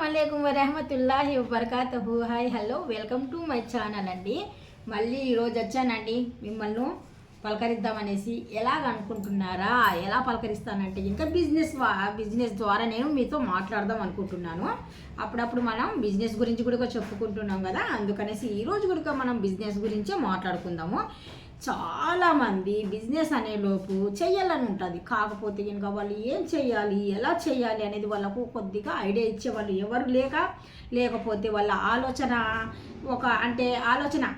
అస్సలాముఅలైకుం వరహమతుల్లాహి వబర్కాతుహు. Hi hello, welcome to my channel అండి. మళ్ళీ ఈరోజు వచ్చానండి మిమ్మల్ని పలకరిద్దామనేసి. ఎలాగ అనుకుంటున్నారా? ఎలా పలకరిస్తానంటే ఇంకా బిజినెస్ ద్వారా నేను మీతో మాట్లాడదాం అనుకుంటున్నాను. అప్పుడప్పుడు మనం బిజినెస్ గురించి కూడా చెప్పుకుంటున్నాం కదా, అందుకనేసి ఈరోజు కూడా మనం బిజినెస్ గురించే మాట్లాడుకుందాము. చాలామంది బిజినెస్ అనేలోపు చెయ్యాలని ఉంటుంది, కాకపోతే ఇంకా వాళ్ళు ఏం చేయాలి, ఎలా చేయాలి అనేది వాళ్ళకు కొద్దిగా ఐడియా ఇచ్చేవాళ్ళు ఎవరు లేకపోతే వాళ్ళ ఆలోచన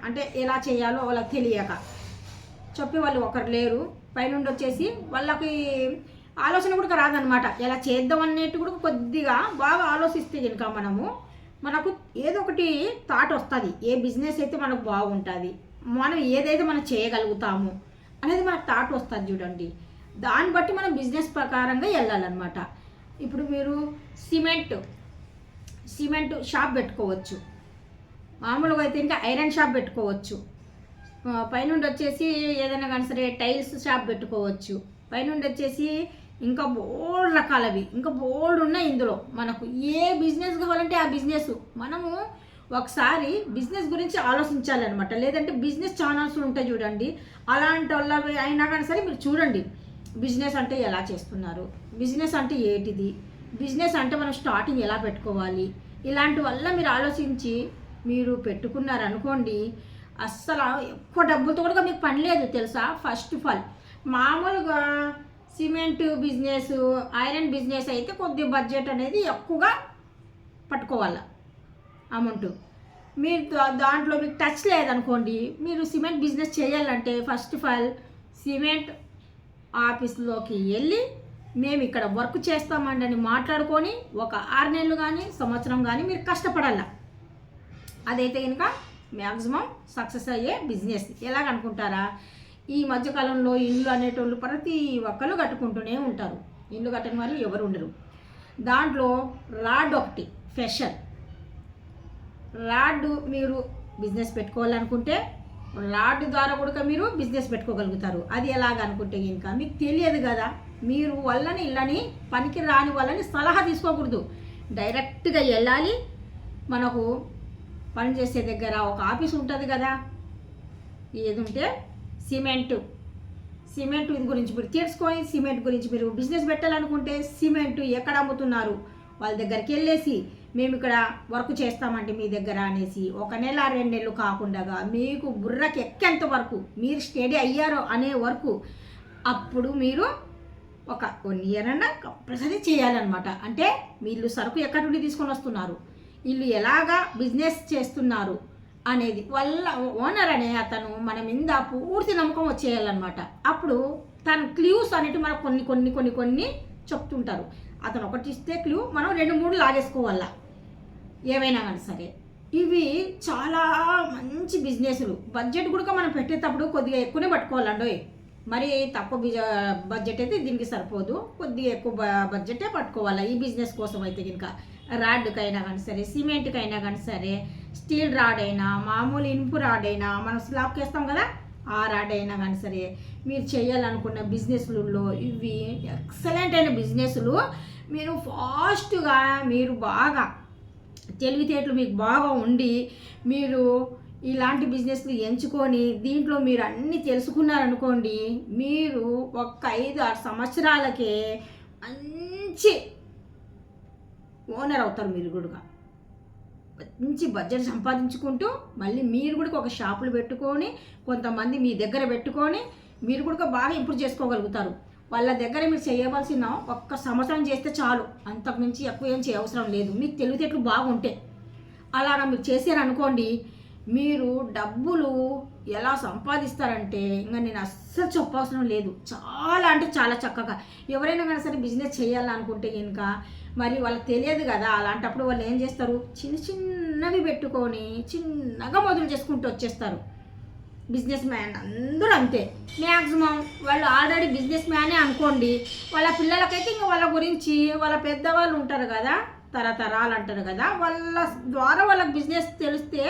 అంటే ఎలా చేయాలో వాళ్ళకి తెలియక చెప్పేవాళ్ళు ఒకరు లేరు. పైనుండి వచ్చేసి వాళ్ళకి ఆలోచన కూడా రాదనమాట. ఎలా చేద్దాం అన్నట్టు కూడా కొద్దిగా బాగా ఆలోచిస్తే కనుక మనకు ఏదో ఒకటి థాట్ వస్తుంది. ఏ బిజినెస్ అయితే మనకు బాగుంటుంది, మనం ఏదైతే మనం చేయగలుగుతాము అనేది మనకు థాట్ వస్తుంది చూడండి. దాన్ని బట్టి మనం బిజినెస్ ప్రకారంగా వెళ్ళాలన్నమాట. ఇప్పుడు మీరు సిమెంట్ షాప్ పెట్టుకోవచ్చు, మామూలుగా అయితే ఇంకా ఐరన్ షాప్ పెట్టుకోవచ్చు, పైనుండి వచ్చేసి ఏదైనా కానీ సరే టైల్స్ షాప్ పెట్టుకోవచ్చు, పైనుండి వచ్చేసి ఇంకా బోల్డ్ రకాలవి ఇంకా బోల్డ్ ఉన్నాయి. ఇందులో మనకు ఏ బిజినెస్ కావాలంటే ఆ బిజినెస్ మనము ఒకసారి బిజినెస్ గురించి ఆలోచించాలన్నమాట. లేదంటే బిజినెస్ ఛానల్స్ ఉంటాయి చూడండి, అలాంటి వాళ్ళవి అయినా కానీ సరే మీరు చూడండి బిజినెస్ అంటే ఎలా చేస్తున్నారు, బిజినెస్ అంటే ఏంటిది, బిజినెస్ అంటే మనం స్టార్టింగ్ ఎలా పెట్టుకోవాలి, ఇలాంటి వల్ల మీరు ఆలోచించి మీరు పెట్టుకున్నారనుకోండి, అస్సలు ఎక్కువ డబ్బులతో కూడా మీకు పని లేదు తెలుసా. ఫస్ట్ ఆఫ్ ఆల్ మామూలుగా సిమెంట్ బిజినెస్, ఐరన్ బిజినెస్ అయితే కొద్ది బడ్జెట్ అనేది ఎక్కువగా పట్టుకోవాలి అమౌంట్. మీరు దాంట్లో మీకు టచ్ లేదనుకోండి, మీరు సిమెంట్ బిజినెస్ చేయాలంటే ఫస్ట్ ఆఫ్ ఆల్ సిమెంట్ ఆఫీస్లోకి వెళ్ళి మేము ఇక్కడ వర్క్ చేస్తామండి అని మాట్లాడుకొని ఒక 6 నెలలు కానీ సంవత్సరం కానీ మీరు కష్టపడాల. అదైతే కనుక మ్యాక్సిమం సక్సెస్ అయ్యే బిజినెస్. ఎలాగనుకుంటారా, ఈ మధ్యకాలంలో ఇల్లు అనేటోళ్ళు ప్రతి ఒక్కరు కట్టుకుంటూనే ఉంటారు. ఇల్లు కట్టని వారు ఎవరు ఉండరు. దాంట్లో రాడ్ ఒకటి ఫెషర్ రాడ్ మీరు బిజినెస్ పెట్టుకోవాలనుకుంటే రాడ్ ద్వారా కూడా మీరు బిజినెస్ పెట్టుకోగలుగుతారు. అది ఎలాగనుకుంటే ఇంకా మీకు తెలియదు కదా, మీరు ఇళ్ళని పనికి రాని వాళ్ళని సలహా తీసుకోకూడదు, డైరెక్ట్గా వెళ్ళాలి. మనకు పనిచేసే దగ్గర ఒక ఆఫీస్ ఉంటుంది కదా, ఏది ఉంటే సిమెంట్ ఇది గురించి మీరు తెలుసుకొని సిమెంట్ గురించి మీరు బిజినెస్ పెట్టాలనుకుంటే సిమెంట్ ఎక్కడ అమ్ముతున్నారు వాళ్ళ దగ్గరికి వెళ్ళేసి మేము ఇక్కడ వర్క్ చేస్తామంటే మీ దగ్గర అనేసి 1 నెల 2 నెలలు కాకుండా మీకు బుర్రకి ఎక్కేంత వరకు మీరు స్టడీ అయ్యారో అనే వరకు అప్పుడు మీరు ఒక 1 ఇయర్ అన్నా కంపల్సరీ చేయాలన్నమాట. అంటే వీళ్ళు సరుకు ఎక్కడి నుండి తీసుకొని వస్తున్నారు, వీళ్ళు ఎలాగా బిజినెస్ చేస్తున్నారు అనేది వాళ్ళ ఓనర్ అనే అతను మన మీద పూర్తి నమ్మకం వచ్చేయాలన్నమాట. అప్పుడు తన క్లూస్ అనేవి మనకు కొన్ని చెప్తుంటారు. అతను ఒకటి ఇస్తే క్లూ మనం 2-3 లాగేసుకోవాలా ఏవైనా కానీ సరే. ఇవి చాలా మంచి బిజినెస్లు. బడ్జెట్ కూడా మనం పెట్టేటప్పుడు కొద్దిగా ఎక్కువనే పట్టుకోవాలండి, మరి తక్కువ బడ్జెట్ అయితే దీనికి సరిపోదు, కొద్దిగా ఎక్కువ బడ్జెటే పట్టుకోవాలి ఈ బిజినెస్ కోసం. అయితే కనుక రాడ్కైనా కానీ సరే, సిమెంట్కైనా కానీ సరే, స్టీల్ రాడ్ అయినా, మామూలు ఇనుపు రాడ్ అయినా, మనం స్లాబ్కి వేస్తాం కదా ఆ రాడ్ అయినా కానీ సరే, మీరు చేయాలనుకున్న బిజినెస్లలో ఇవి ఎక్సలెంట్ అయిన బిజినెస్లు. మీరు ఫాస్ట్గా మీరు బాగా తెలివితేటలు మీకు బాగా ఉండి మీరు ఇలాంటి బిజినెస్లు ఎంచుకొని దీంట్లో మీరు అన్నీ తెలుసుకున్నారనుకోండి, మీరు ఒక 5-6 సంవత్సరాలకే మంచి ఓనర్ అవుతారు. మీరు కూడా మంచి బడ్జెట్ సంపాదించుకుంటూ మళ్ళీ మీరు కూడా ఒక షాపులు పెట్టుకొని కొంతమంది మీ దగ్గర పెట్టుకొని మీరు కూడా బాగా ఇంప్రూవ్ చేసుకోగలుగుతారు. వాళ్ళ దగ్గర మీరు చేయవలసిన 1 సంవత్సరం చేస్తే చాలు, అంతకుమించి ఎక్కువ ఏం చేయవసరం లేదు. మీకు తెలివితేటలు బాగుంటే అలాగా మీరు చేశారనుకోండి, మీరు డబ్బులు ఎలా సంపాదిస్తారంటే ఇంకా నేను అస్సలు చెప్పవసరం లేదు. చాలా అంటే చాలా చక్కగా ఎవరైనా కానీ సరే బిజినెస్ చేయాలనుకుంటే ఇంకా మరి వాళ్ళకి తెలియదు కదా, అలాంటప్పుడు వాళ్ళు ఏం చేస్తారు, చిన్నవి పెట్టుకొని చిన్నగా మొదలు చేసుకుంటూ వచ్చేస్తారు. బిజినెస్ మ్యాన్ అందరూ అంతే, మ్యాక్సిమం వాళ్ళు ఆల్రెడీ బిజినెస్ మ్యానే అనుకోండి. వాళ్ళ పిల్లలకైతే ఇంకా వాళ్ళ గురించి వాళ్ళ పెద్దవాళ్ళు ఉంటారు కదా, తరతరాలు అంటారు కదా, వాళ్ళ ద్వారా వాళ్ళకి బిజినెస్ తెలిస్తే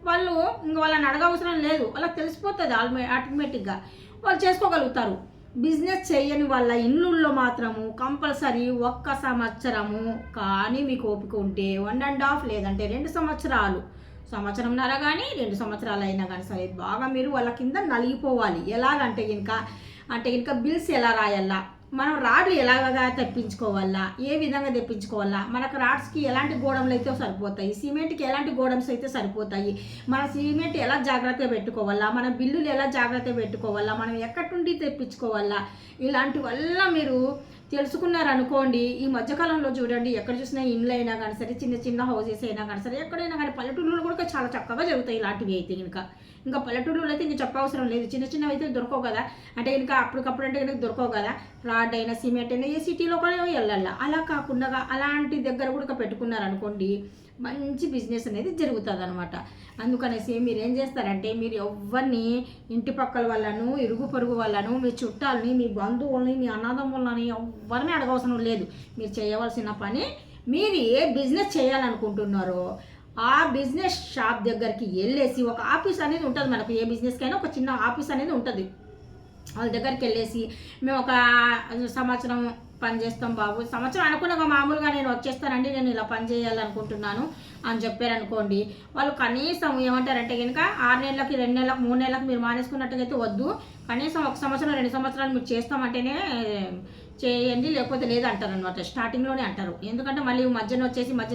వాళ్ళు ఇంకా వాళ్ళని అడగవసరం లేదు, వాళ్ళకి తెలిసిపోతుంది ఆటోమేటిక్గా వాళ్ళు చేసుకోగలుగుతారు. బిజినెస్ చేయని వాళ్ళ ఇళ్ళల్లో మాత్రము కంపల్సరీ 1 సంవత్సరము కానీ మీకు ఓపిక ఉంటే 1.5 లేదంటే 2 సంవత్సరాలు, సంవత్సరంన్నర కానీ 2 సంవత్సరాలు అయినా కానీ సరే బాగా మీరు వాళ్ళ కింద నలిగిపోవాలి. ఎలాగంటే ఇంకా బిల్స్ ఎలా రాయాలా, మనం రాడ్లు ఎలాగగా తెప్పించుకోవాలా, ఏ విధంగా తెప్పించుకోవాలా, మనకు రాడ్స్కి ఎలాంటి గోడములు అయితే సరిపోతాయి, సిమెంట్కి ఎలాంటి గోడమ్స్ అయితే సరిపోతాయి, మన సిమెంట్ ఎలా జాగ్రత్తగా పెట్టుకోవాలా, మన బిల్లులు ఎలా జాగ్రత్తగా పెట్టుకోవాలా, మనం ఎక్కడి నుండి తెప్పించుకోవాలా, ఇలాంటి వల్ల మీరు తెలుసుకున్నారనుకోండి. ఈ మధ్యకాలంలో చూడండి ఎక్కడ చూసినా ఇండ్లు అయినా కానీ సరే, చిన్న చిన్న హౌసెస్ అయినా కానీ సరే, ఎక్కడైనా కానీ పల్లెటూరులో కూడా చాలా చక్కగా జరుగుతాయి ఇలాంటివి అయితే ఇంకా పల్లెటూరులో అయితే ఇంకా చెప్పవసరం లేదు. చిన్న చిన్నవి అయితే దొరకవు కదా, అంటే ఇంకా అప్పటికప్పుడు అంటే కనుక దొరకవు కదా, రాడ్ అయినా సిమెంట్ అయినా ఏ సిటీలో కూడా వెళ్ళాలి. అలా కాకుండా అలాంటి దగ్గర కూడా పెట్టుకున్నారనుకోండి మంచి బిజినెస్ అనేది జరుగుతుంది అనమాట. అందుకనేసి మీరు ఏం చేస్తారంటే, మీరు ఎవరిని ఇంటి పక్కల వాళ్ళను, ఇరుగు పొరుగు వాళ్ళను, మీ చుట్టాలని, మీ బంధువులని, మీ అన్నదమ్ములని ఎవరిని అడగవసరం లేదు. మీరు చేయవలసిన పని, మీరు ఏ బిజినెస్ చేయాలనుకుంటున్నారో ఆ బిజినెస్ షాప్ దగ్గరికి వెళ్ళేసి, ఒక ఆఫీస్ అనేది ఉంటుంది మనకు, ఏ బిజినెస్కైనా ఒక చిన్న ఆఫీస్ అనేది ఉంటుంది. వాళ్ళ దగ్గరికి వెళ్ళేసి మేము ఒక సంవత్సరం పని చేస్తాం బాబు, సంవత్సరం అనుకున్నాక మామూలుగా నేను వచ్చేస్తానండి, నేను ఇలా పని చేయాలనుకుంటున్నాను అని చెప్పారనుకోండి, వాళ్ళు కనీసం ఏమంటారంటే కనుక 6 నెలలకి, 2 నెలలకు, 3 నెలలకు మీరు మానేసుకున్నట్టుగైతే వద్దు, కనీసం 1 సంవత్సరం 2 సంవత్సరాలు మీరు చేస్తామంటేనే చేయండి, లేకపోతే లేదు అంటారు అనమాట. స్టార్టింగ్లోనే అంటారు. ఎందుకంటే మళ్ళీ మధ్యన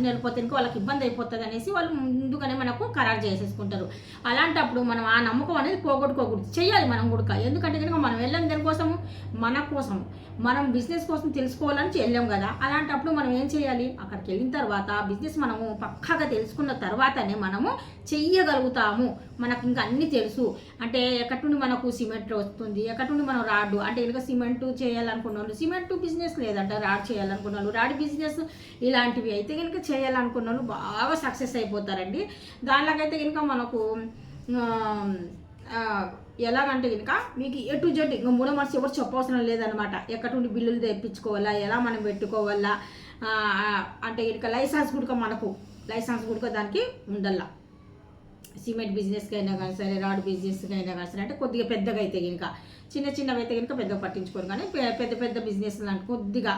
వెళ్ళిపోతే ఇంకా వాళ్ళకి ఇబ్బంది అయిపోతుంది అనేసి వాళ్ళు ముందుగానే మనకు ఖరారు చేసేసుకుంటారు. అలాంటప్పుడు మనం ఆ నమ్మకం అనేది పోగొట్టుకోకూడదు, చేయాలి మనం కూడా. ఎందుకంటే కనుక మనం వెళ్ళాం దేనికోసము, మన కోసం, మనం బిజినెస్ కోసం తెలుసుకోవాలని వెళ్ళాం కదా. అలాంటప్పుడు మనం ఏం చేయాలి, అక్కడికి వెళ్ళిన తర్వాత బిజినెస్ మనము పక్కాగా తెలుసుకున్న తర్వాతనే మనము చెయ్యగలుగుతాము. మనకు ఇంకా అన్నీ తెలుసు అంటే ఎక్కడి నుండి మనకు సిమెంట్ వస్తుంది, ఎక్కడి నుండి మనం రాడ్డు అంటే ఇంకా సిమెంట్ చేయాలనుకున్న వాళ్ళు సిమెంట్ బిజినెస్, లేదంటే రాడ్ చేయాలనుకున్న వాళ్ళు రాడ్ బిజినెస్, ఇలాంటివి అయితే కనుక చేయాలనుకున్న వాళ్ళు బాగా సక్సెస్ అయిపోతారండి. దానిలోకైతే కనుక మనకు ఎలాగంటే కనుక మీకు A to Z ఇంకా మూడో మనసు ఎవరు చెప్పవసరం లేదనమాట. ఎక్కడి నుండి బిల్లులు తెప్పించుకోవాలా, ఎలా మనం పెట్టుకోవాలా, అంటే కనుక లైసెన్స్ కూడా దానికి ఉండాలా. సిమెంట్ బిజినెస్కి అయినా కానీ సరే, రాడ్ బిజినెస్కి అయినా కానీ సరే, అంటే కొద్దిగా పెద్దగా అయితే కనుక, చిన్నవి అయితే కనుక పెద్దగా పట్టించుకోరు, కానీ పెద్ద బిజినెస్లు అంటే కొద్దిగా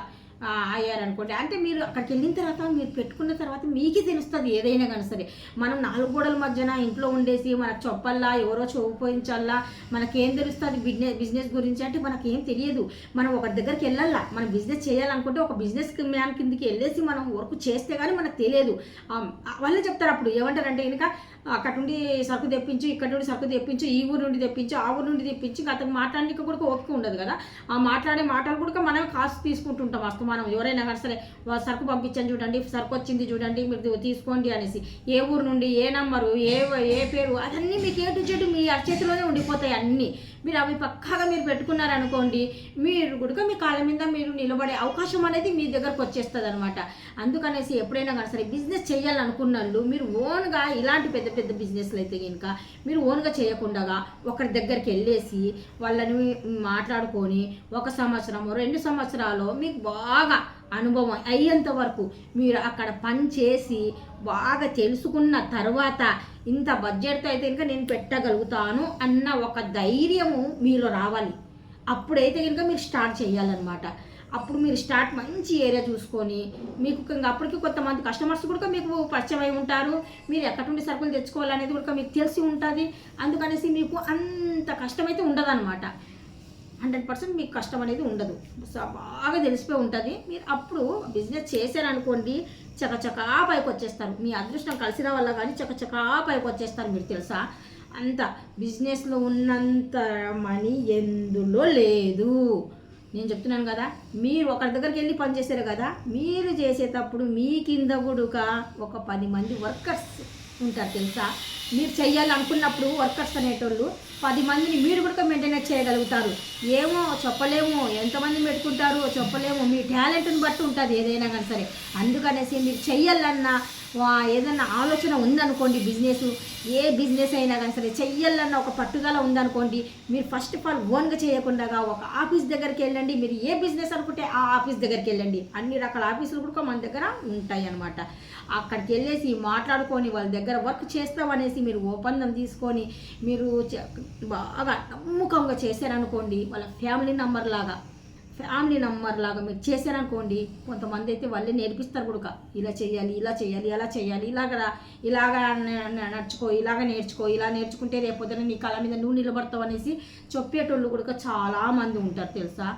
అయ్యారనుకోండి, అంటే మీరు అక్కడికి వెళ్ళిన తర్వాత, మీరు పెట్టుకున్న తర్వాత మీకే తెలుస్తుంది ఏదైనా కానీ సరే. మనం 4 గోడల మధ్యన ఇంట్లో ఉండేసి మనకు చెప్పల్లా, ఎవరో చూపించాలా, మనకేం తెలుస్తుంది బిజినెస్ గురించి అంటే మనకేం తెలియదు. మనం ఒకరి దగ్గరికి వెళ్ళాలా, మనం బిజినెస్ చేయాలనుకుంటే ఒక బిజినెస్ మ్యాన్ కిందకి వెళ్ళేసి మనం వర్క్ చేస్తే కానీ మనకు తెలియదు. వాళ్ళే చెప్తారు అప్పుడు, ఏమంటారంటే కనుక అక్కడ నుండి సరుకు తెప్పించు, ఇక్కడ నుండి సరుకు తెప్పించు, ఈ ఊరు నుండి తెప్పించు, ఆ ఊరు నుండి తెప్పించి, అతను మాట్లాడడానికి కూడా ఓపిక ఉండదు కదా. ఆ మాట్లాడే మాటలు కూడా మనం కాస్ట్ తీసుకుంటుంటాం. వస్తు మనం ఎవరైనా కానీ సరే సరుకు పంపించండి చూడండి, సరుకు వచ్చింది చూడండి, మీరు తీసుకోండి అనేసి, ఏ ఊరు నుండి, ఏ నంబరు, ఏ పేరు, అదన్నీ మీకు A to Z మీ అరచేతిలోనే ఉండిపోతాయి అన్నీ. మీరు అవి పక్కాగా మీరు పెట్టుకున్నారనుకోండి, మీరు కూడా మీ కాళ్ళ మీద మీరు నిలబడే అవకాశం అనేది మీ దగ్గరకు వచ్చేస్తుంది అనమాట. అందుకనేసి ఎప్పుడైనా కానీ సరే బిజినెస్ చేయాలనుకున్న వాళ్ళు మీరు ఓన్గా ఇలాంటి పెద్ద బిజినెస్లు అయితే కనుక మీరు ఓన్గా చేయకుండా ఒకరి దగ్గరికి వెళ్ళేసి వాళ్ళని మాట్లాడుకొని 1 సంవత్సరం 2 సంవత్సరాలు మీకు బాగా అనుభవం అయ్యేంత వరకు మీరు అక్కడ పని చేసి బాగా తెలుసుకున్న తర్వాత ఇంత బడ్జెట్తో అయితే కనుక నేను పెట్టగలుగుతాను అన్న ఒక ధైర్యము మీలో రావాలి. అప్పుడైతే కనుక మీరు స్టార్ట్ చేయాలన్నమాట. అప్పుడు మీరు స్టార్ట్ మంచి ఏరియా చూసుకొని, మీకు ఇంకా అప్పటికి కొంతమంది కస్టమర్స్ కూడా మీకు పరిచయం అయి ఉంటారు, మీరు ఎక్కడి నుండి సరుకులు తెచ్చుకోవాలనేది కూడా మీకు తెలిసి ఉంటుంది. అందుకనేసి మీకు అంత కష్టమైతే ఉండదు అనమాట. 100% మీకు కష్టం అనేది ఉండదు, బాగా తెలిసిపోయి ఉంటుంది. మీరు అప్పుడు బిజినెస్ చేశారనుకోండి, చకచకా పైకి వచ్చేస్తారు. మీ అదృష్టం కలిసిన వల్ల కానీ చకచకా పైకి వచ్చేస్తారు. మీరు తెలుసా, అంత బిజినెస్లో ఉన్నంత మనీ ఎందులో లేదు. నేను చెప్తున్నాను కదా, మీరు ఒకరి దగ్గరికి వెళ్ళి పని చేశారు కదా, మీరు చేసేటప్పుడు మీ కింద కూడా ఒక 10 మంది వర్కర్స్ ఉంటారు తెలుసా. మీరు చెయ్యాలనుకున్నప్పుడు వర్కర్స్ అనేటోళ్ళు 10 మందిని మీరు కూడా మెయింటైన్ చేయగలుగుతారు. ఏమో చెప్పలేము, ఎంతమంది పెట్టుకుంటారు చెప్పలేము, మీ టాలెంట్ని బట్టి ఉంటుంది ఏదైనా కానీ సరే. అందుకనేసి మీరు చెయ్యాలన్నా ఏదన్నా ఆలోచన ఉందనుకోండి, ఏ బిజినెస్ అయినా కానీ సరే చెయ్యాలన్న ఒక పట్టుదల ఉందనుకోండి, మీరు ఫస్ట్ ఆఫ్ ఆల్ ఓన్గా చేయకుండా ఒక ఆఫీస్ దగ్గరికి వెళ్ళండి. మీరు ఏ బిజినెస్ అనుకుంటే ఆ ఆఫీస్ దగ్గరికి వెళ్ళండి. అన్ని రకాల ఆఫీసులు కూడా మన దగ్గర ఉంటాయి అన్నమాట. అక్కడికి వెళ్ళేసి మాట్లాడుకొని వాళ్ళ దగ్గర వర్క్ చేస్తామనేసి అనేసి మీరు ఒప్పందం తీసుకొని మీరు బాగా నమ్మకంగా చేశారనుకోండి, వాళ్ళ ఫ్యామిలీ నంబర్ లాగా మీరు చేశారనుకోండి, కొంతమంది అయితే వాళ్ళే నేర్పిస్తారు కూడా, ఇలా చేయాలి ఇలా చేయాలి అలా చేయాలి, ఇలాగా నడుచుకో, ఇలాగ నేర్చుకో, ఇలా నేర్చుకుంటే రేపొద్దున నీ కాళ్ళ మీద నువ్వు నిలబడతావు అనేసి చెప్పేటోళ్ళు కూడా చాలామంది ఉంటారు తెలుసా.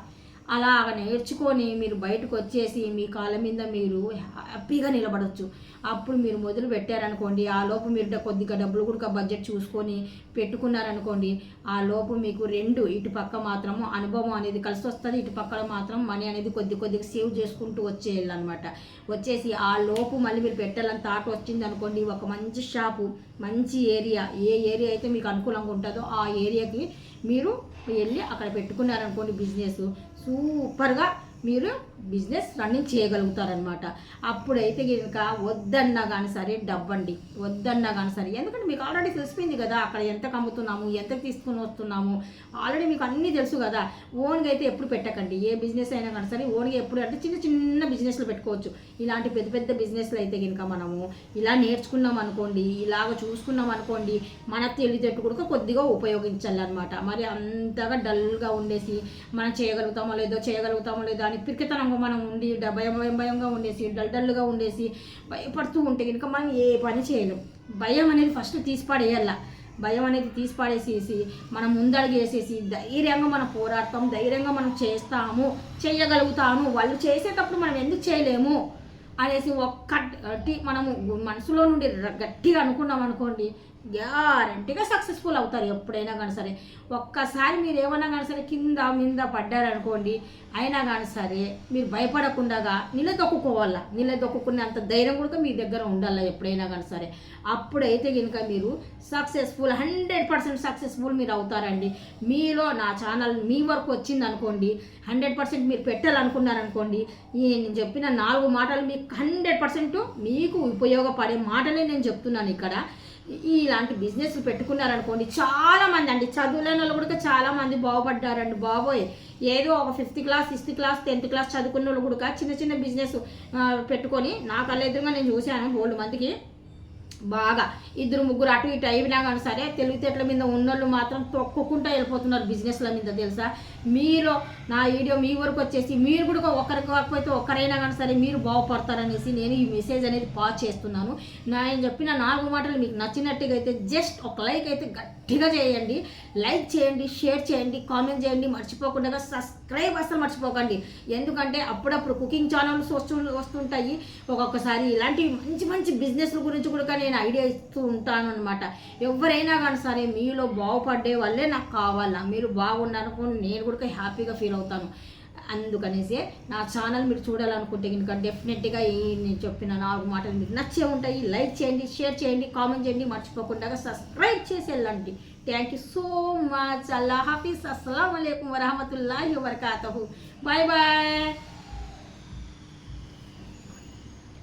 అలాగ నేర్చుకొని మీరు బయటకు వచ్చేసి మీ కాళ్ళ మీద మీరు హ్యాపీగా నిలబడవచ్చు. అప్పుడు మీరు మొదలు పెట్టారనుకోండి, ఆ లోపు మీరు కొద్దిగా డబ్బులు కూడా బడ్జెట్ చూసుకొని పెట్టుకున్నారనుకోండి, ఆ లోపు మీకు ఇటు పక్క మాత్రము అనుభవం అనేది కలిసి వస్తుంది, ఇటు పక్కన మాత్రం మనీ అనేది కొద్దిగా సేవ్ చేసుకుంటూ వచ్చేయాలన్నమాట. వచ్చేసి ఆ లోపు మళ్ళీ మీరు పెట్టాలని థాట్ వచ్చింది అనుకోండి, ఒక మంచి షాపు, మంచి ఏరియా, ఏ ఏరియా అయితే మీకు అనుకూలంగా ఉంటుందో ఆ ఏరియాకి మీరు వెళ్ళి అక్కడ పెట్టుకున్నారనుకోండి, బిజినెస్ సూపర్గా మీరు బిజినెస్ రన్నింగ్ చేయగలుగుతారనమాట. అప్పుడైతే కనుక వద్దన్నా కానీ సరే డబ్బండి, వద్దన్నా కానీ సరే, ఎందుకంటే మీకు ఆల్రెడీ తెలిసిపోయింది కదా అక్కడ ఎంత అమ్ముతున్నాము, ఎంత తీసుకుని వస్తున్నాము, ఆల్రెడీ మీకు అన్నీ తెలుసు కదా. ఓన్గా అయితే ఎప్పుడు పెట్టకండి, ఏ బిజినెస్ అయినా కానీ సరే ఓన్గా ఎప్పుడు అంటే చిన్న బిజినెస్లు పెట్టుకోవచ్చు. ఇలాంటి పెద్ద బిజినెస్లు అయితే కనుక మనము ఇలా నేర్చుకున్నాం అనుకోండి, ఇలాగ చూసుకున్నాం అనుకోండి, మన తెలివితేటలు కూడా కొద్దిగా ఉపయోగించాలన్నమాట. మరి అంతగా డల్గా ఉండేసి మనం చేయగలుగుతామో లేదో అని పిరికితనంగా మనం ఉండి భయంగా ఉండేసి డల్గా ఉండేసి భయపడుతూ ఉంటే కనుక మనం ఏ పని చేయలేం. భయం అనేది ఫస్ట్ తీసిపాడేయాల. భయం అనేది తీసిపాడేసేసి మనం ముందడుగేసేసి ధైర్యంగా మనం పోరాడతాం, ధైర్యంగా మనం చేయగలుగుతాము. వాళ్ళు చేసేటప్పుడు మనం ఎందుకు చేయలేము అనేసి ఒక్కటి మనము మనసులో నుండి గట్టిగా అనుకున్నాం అనుకోండి, గ్యారంటీగా సక్సెస్ఫుల్ అవుతారు ఎప్పుడైనా కానీ సరే. ఒక్కసారి మీరు ఏమన్నా కానీ సరే కింద మీద పడ్డారనుకోండి, అయినా కానీ సరే మీరు భయపడకుండా నిలదొక్కుకునే అంత ధైర్యం కూడా మీ దగ్గర ఉండాలి ఎప్పుడైనా కానీ సరే. అప్పుడైతే కనుక మీరు 100% సక్సెస్ఫుల్ మీరు అవుతారండి. మీలో నా ఛానల్ మీ వరకు వచ్చింది అనుకోండి, 100% మీరు పెట్టాలనుకున్నారనుకోండి, నేను చెప్పిన 4 మాటలు మీకు 100% మీకు ఉపయోగపడే మాటలే నేను చెప్తున్నాను ఇక్కడ. ఇలాంటి బిజినెస్లు పెట్టుకున్నారనుకోండి, చాలామంది అండి చదువులేని వాళ్ళు కూడా చాలామంది బాగుపడ్డారండి బాబోయ్. ఏదో ఒక 5th class 6th class 10th class చదువుకున్న వాళ్ళు కూడా చిన్న బిజినెస్ పెట్టుకొని నా కళ్ళ ఎదురుగా నేను చూశాను. 4 మందికి బాగా 2-3 అటు ఇటు అయినా కానీ సరే తెలివితేటల మీద ఉన్నోళ్ళు మాత్రం తొక్కుకుంటూ వెళ్ళిపోతున్నారు బిజినెస్ల మీద తెలుసా. మీరు నా వీడియో మీ వరకు వచ్చేసి మీరు కూడా ఒకరికి కాకపోతే ఒకరైనా కానీ సరే మీరు బాగుపడతారనేసి నేను ఈ మెసేజ్ అనేది పాస్ చేస్తున్నాను. నేను చెప్పిన 4 మాటలు మీకు నచ్చినట్టుగా అయితే జస్ట్ ఒక లైక్ అయితే గట్టిగా చేయండి. లైక్ చేయండి, షేర్ చేయండి, కామెంట్ చేయండి, మర్చిపోకుండా సబ్స్క్రైబ్ అసలు మర్చిపోకండి. ఎందుకంటే అప్పుడప్పుడు కుకింగ్ ఛానల్స్ వస్తుంటాయి, ఒక్కొక్కసారి ఇలాంటి మంచి బిజినెస్ల గురించి కూడా నేను ఐడియా ఇస్తూ ఉంటాను అనమాట. ఎవరైనా కానీ సరే మీలో బాగుపడే వాళ్ళే నాకు కావాలా. మీరు బాగున్నారనుకోండి నేను కూడా హ్యాపీగా ఫీల్ అవుతాను. అందుకనేసి నా ఛానల్ మీరు చూడాలనుకుంటే కనుక డెఫినెట్గా నేను చెప్పిన 4 మాటలు మీకు నచ్చే ఉంటాయి. లైక్ చేయండి, షేర్ చేయండి, కామెంట్ చేయండి, మర్చిపోకుండా సబ్స్క్రైబ్ చేసి వెళ్ళండి. Thank you so much. అల్లా హాఫీజ్. అస్సలాము అలైకుం వరహమతుల్లాహి వబరకాతుహు. Bye bye.